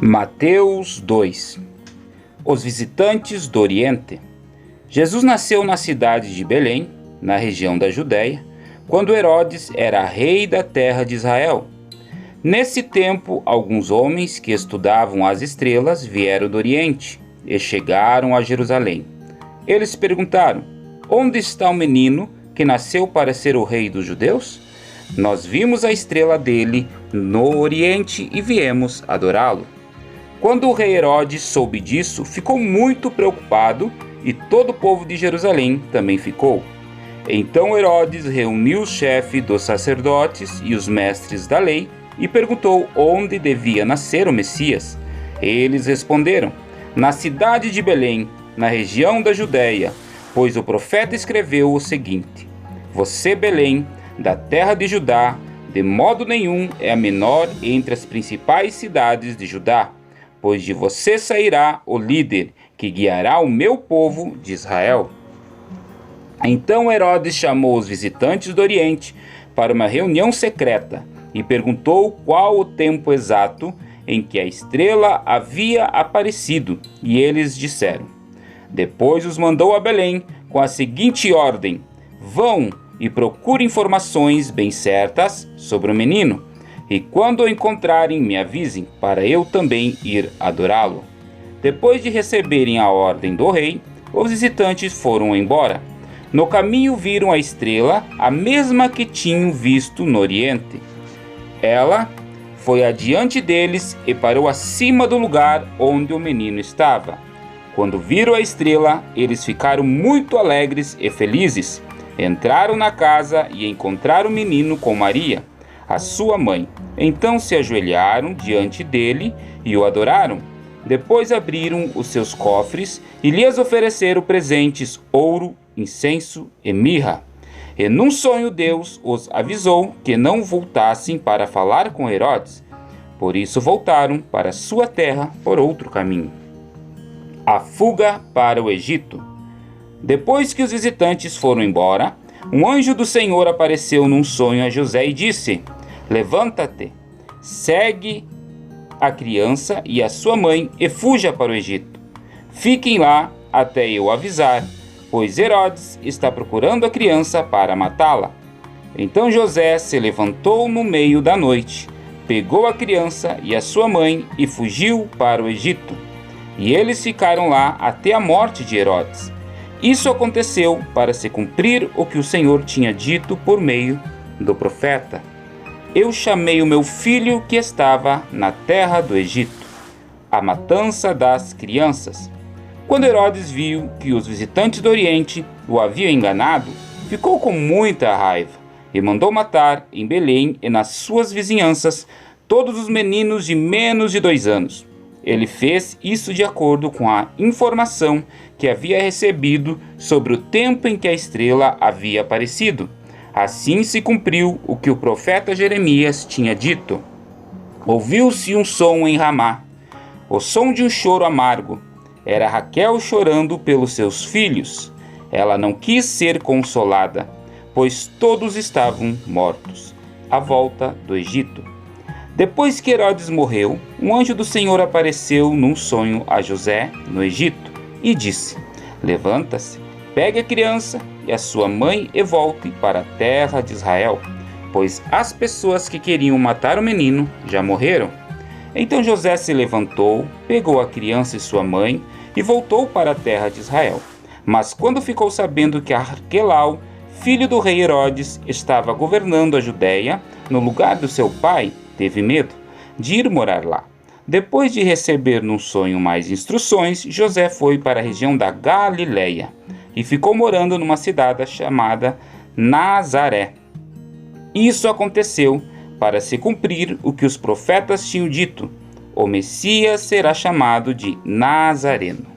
Mateus 2. Os visitantes do Oriente. Jesus nasceu na cidade de Belém, na região da Judéia, quando Herodes era rei da terra de Israel. Nesse tempo, alguns homens que estudavam as estrelas vieram do Oriente e chegaram a Jerusalém. Eles perguntaram: onde está o menino que nasceu para ser o rei dos judeus? Nós vimos a estrela dele no Oriente e viemos adorá-lo. Quando o rei Herodes soube disso, ficou muito preocupado e todo o povo de Jerusalém também ficou. Então Herodes reuniu o chefe dos sacerdotes e os mestres da lei e perguntou onde devia nascer o Messias. Eles responderam: na cidade de Belém, na região da Judéia, pois o profeta escreveu o seguinte: você, Belém, da terra de Judá, de modo nenhum é a menor entre as principais cidades de Judá, pois de você sairá o líder que guiará o meu povo de Israel. Então Herodes chamou os visitantes do Oriente para uma reunião secreta e perguntou qual o tempo exato em que a estrela havia aparecido, e eles disseram. Depois os mandou a Belém com a seguinte ordem: vão e procurem informações bem certas sobre o menino, e quando o encontrarem me avisem, para eu também ir adorá-lo. Depois de receberem a ordem do rei, os visitantes foram embora. No caminho viram a estrela, a mesma que tinham visto no Oriente. Ela foi adiante deles e parou acima do lugar onde o menino estava. Quando viram a estrela, eles ficaram muito alegres e felizes. Entraram na casa e encontraram o menino com Maria, a sua mãe. Então se ajoelharam diante dele e o adoraram. Depois abriram os seus cofres e lhes ofereceram presentes: ouro, incenso e mirra. E num sonho Deus os avisou que não voltassem para falar com Herodes. Por isso voltaram para sua terra por outro caminho. A fuga para o Egito. Depois que os visitantes foram embora, um anjo do Senhor apareceu num sonho a José e disse: levanta-te, segue a criança e a sua mãe e fuja para o Egito. Fiquem lá até eu avisar, pois Herodes está procurando a criança para matá-la. Então José se levantou no meio da noite, pegou a criança e a sua mãe e fugiu para o Egito. E eles ficaram lá até a morte de Herodes. Isso aconteceu para se cumprir o que o Senhor tinha dito por meio do profeta: eu chamei o meu filho que estava na terra do Egito. A matança das crianças. Quando Herodes viu que os visitantes do Oriente o haviam enganado, ficou com muita raiva e mandou matar em Belém e nas suas vizinhanças todos os meninos de menos de 2 anos. Ele fez isso de acordo com a informação que havia recebido sobre o tempo em que a estrela havia aparecido. Assim se cumpriu o que o profeta Jeremias tinha dito. Ouviu-se um som em Ramá, o som de um choro amargo. Era Raquel chorando pelos seus filhos. Ela não quis ser consolada, pois todos estavam mortos. A volta do Egito. Depois que Herodes morreu, um anjo do Senhor apareceu num sonho a José, no Egito, e disse: levanta-se, pegue a criança e a sua mãe e volte para a terra de Israel, pois as pessoas que queriam matar o menino já morreram. Então José se levantou, pegou a criança e sua mãe e voltou para a terra de Israel. Mas quando ficou sabendo que Arquelau, filho do rei Herodes, estava governando a Judéia no lugar do seu pai, teve medo de ir morar lá. Depois de receber num sonho mais instruções, José foi para a região da Galileia e ficou morando numa cidade chamada Nazaré. Isso aconteceu para se cumprir o que os profetas tinham dito: o Messias será chamado de Nazareno.